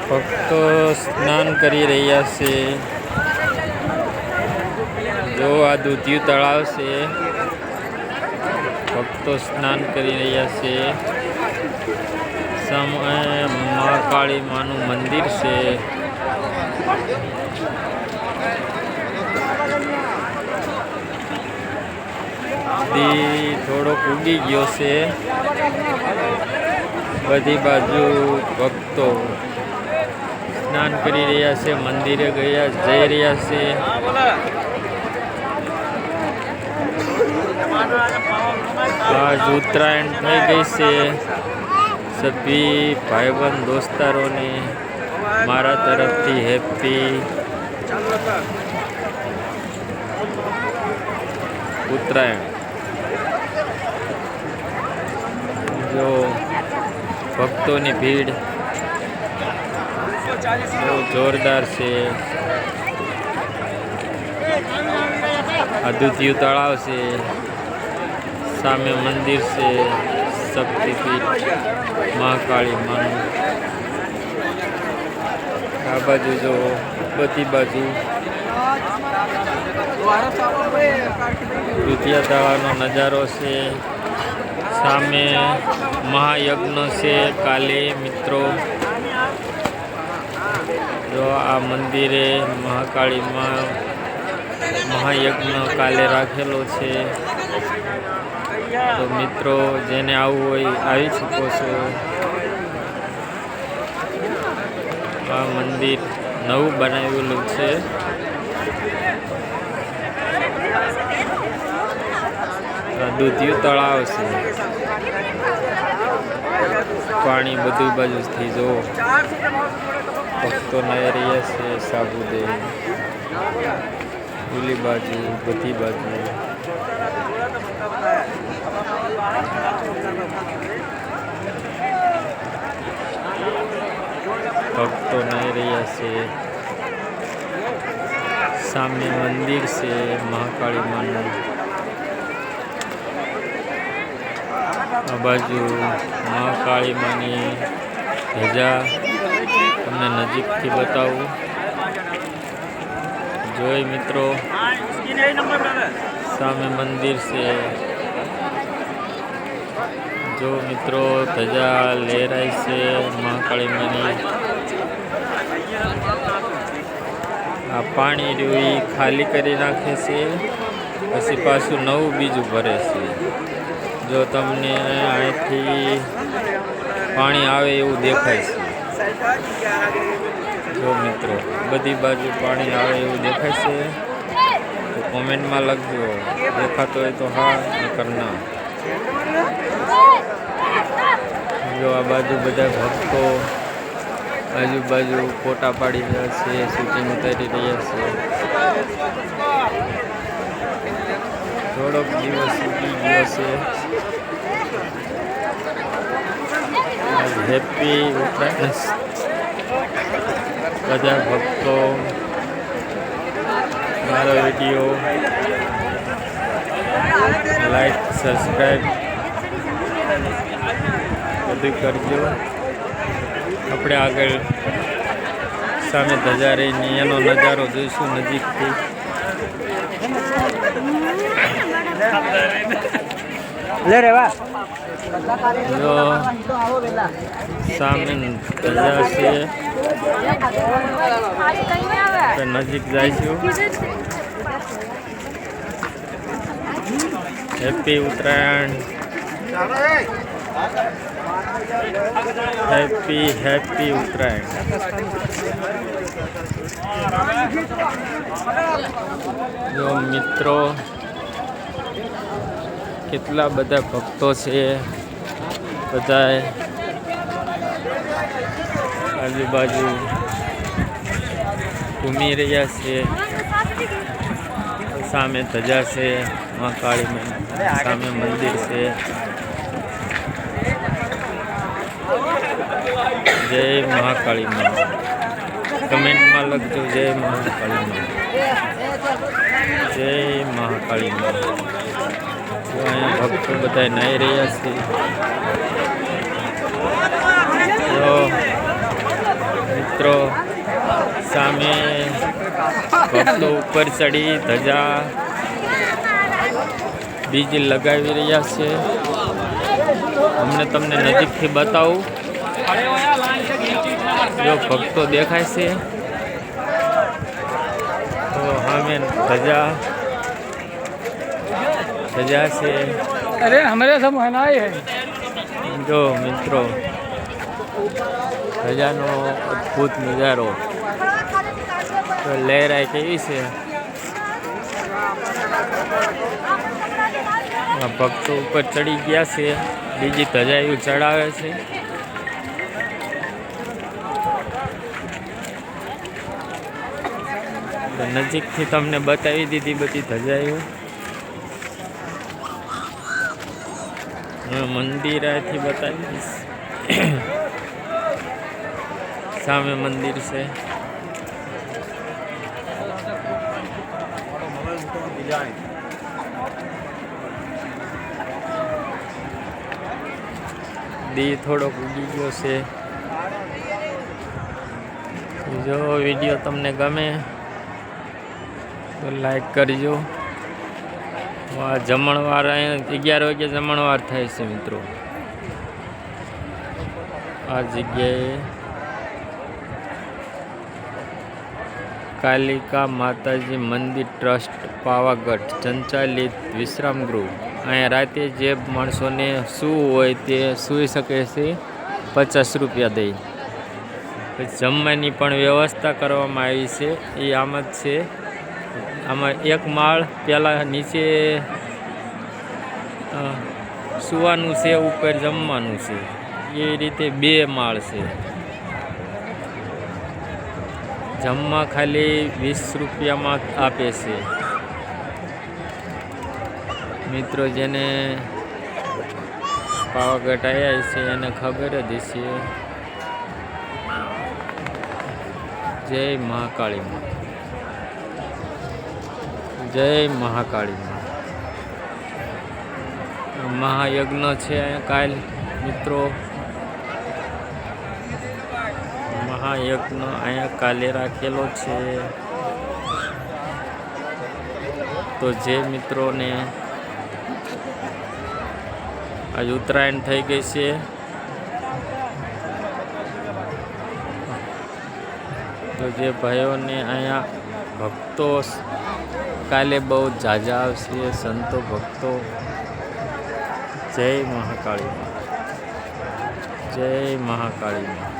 ભક્તો સ્નાન કરી રહ્યા છે. જો આ દૂધિયું તળાવ છે. ભક્તો સ્નાન કરી રહ્યા છે. સામે મહાકાળી માનું મંદિર છે. થોડોક ઉગી ગયો છે. બધી બાજુ ભક્તો સ્નાન કરી રહ્યા છે. મંદિરે જઈ રહ્યા છે. આજ ઉત્તરાયણ થઈ ગઈ છે. સભી ભાઈબંધ દોસ્તારોને મારા તરફથી હેપી ઉત્તરાયણ. જો ભક્તોની ભીડ બહુ જોરદાર છે. આ દૂધિયું તળાવ છે. સામે મંદિર છે. શક્તિપીઠ મહાકાળી માનું. આ બાજુ જો બધી બાજુ દૂધિયા તળાવનો નજારો છે. સામે મહાયજ્ઞ છે કાલે મિત્રો. જો આ મંદિરે મહાકાળીમાં મહાયજ્ઞ કાલે રાખેલો છે. તો મિત્રો જેને આવવું હોય આવી શકો છો. આ મંદિર નવું બનાવેલું છે. દૂધિયું તળાવ છે. પાણી બધી બાજુથી જો ભક્તો નાઈ રહ્યા છે. સાબુદે ઓલી બાજુ બધી બાજુ ભક્તો નાઈ રહ્યા છે. સામે મંદિર છે મહાકાળી માનું. આ બાજુ મહાકાળી માની ધજા તમને નજીકથી બતાવું. જોઈ મિત્રો સામે મંદિર છે. જો મિત્રો ધજા લહેરાય છે મહાકાળી માની. આ પાણી રહ્યું ખાલી કરી નાખે છે. પછી પાછું નવું બીજું ભરે છે. જો તમને અહીંથી પાણી આવે એવું દેખાય છે. જો મિત્રો બધી બાજુ પાણી આવે એવું દેખાય છે. તો કોમેન્ટમાં લખજો દેખાતો હોય તો હા નકર ના. જો આ બાજુ બધા ભક્તો આજુબાજુ ફોટા પાડી રહ્યા છે. શૂટિંગ ઉતારી રહ્યા છે. થોડોક દિવસ ઉગી ગયો છે. હેપી ઉત્તરાયણ બધા ભક્તો. મારો વિડીયો લાઈક સબસ્ક્રાઈબ બધું કરજો. આપણે આગળ સામે ધજા રહીને એનો નજારો જોઈશું નજીકથી. જો સામે ધજા છે. નજીક જઈશું. હેપી ઉત્તરાયણ. હેપી ઉત્તરાયણ. જો મિત્રો કેટલા બધા ભક્તો છે. બધા આજુબાજુ ઘૂમી રહ્યા છે. સામે ધજા છે મહાકાળી. સામે મંદિર છે. જય મહાકાળી માં. કમેન્ટમાં લખજો જય મહાકાળી માં. જય મહાકાળી માં. અહીંયા ભક્તો બધા નાઈ રહ્યા છે. તો મિત્રો સામે ભક્તો ઉપર ચડી ધજા બીજ લગાવી રહ્યા છે. અમને તમને નજીકથી બતાવું. જો ભક્તો દેખાય છે તો સામે ધજા છે. अरे हमारे सब मनाए है. જો મિત્રો ધજાનો અદ્ભુત નજારો તો લહેરાય કેવી છે. ભક્તો ઉપર ચડી ગયા છે. બીજી ધજાયું ચડાવે છે. નજીકથી તમને બતાવી દીધી બધી ધજાયું. મંદિર અહીંથી બતાવી દઈશ. સામે મંદિર છે. દી થોડોક ઉગી ગયો છે. જો વિડીયો તમને ગમે તો લાઈક કરજો. જમણવાર 11 વાગે જમણવાર થાય છે મિત્રો. આ જગ્યાએ કાલિકા માતાજી મંદિર ટ્રસ્ટ પાવાગઢ સંચાલિત વિશ્રામ ગૃહ. અહીંયા રાતે જે માણસોને સૂવું હોય તે સૂઈ શકે છે 50 રૂપિયા દઈ. જમવાની પણ વ્યવસ્થા કરવામાં આવી છે. એ આમ જ છે. આમાં એક માળ પહેલાં નીચે સૂવાનું છે, ઉપર જમવાનું છે. એ રીતે 2 માળ છે. જમવા ખાલી 20 રૂપિયામાં આપે છે. મિત્રો જેને પાવાગઢ આવ્યા છે એને ખબર જ છે. જય મહાકાળી માં. જય મહાકાળી માં. મહાયજ્ઞ છે કાલ મિત્રો. મહાયજ્ઞ અહીંયા કાલે રાખેલો છે. તો જે મિત્રોને આજ ઉત્તરાયણ થઈ ગઈ છે તો જે ભાઈઓને અહીંયા ભક્તો કાલે બહુ ઝાઝા આવશે. સંતો ભક્તો. જય મહાકાળી માં. જય મહાકાળી માં.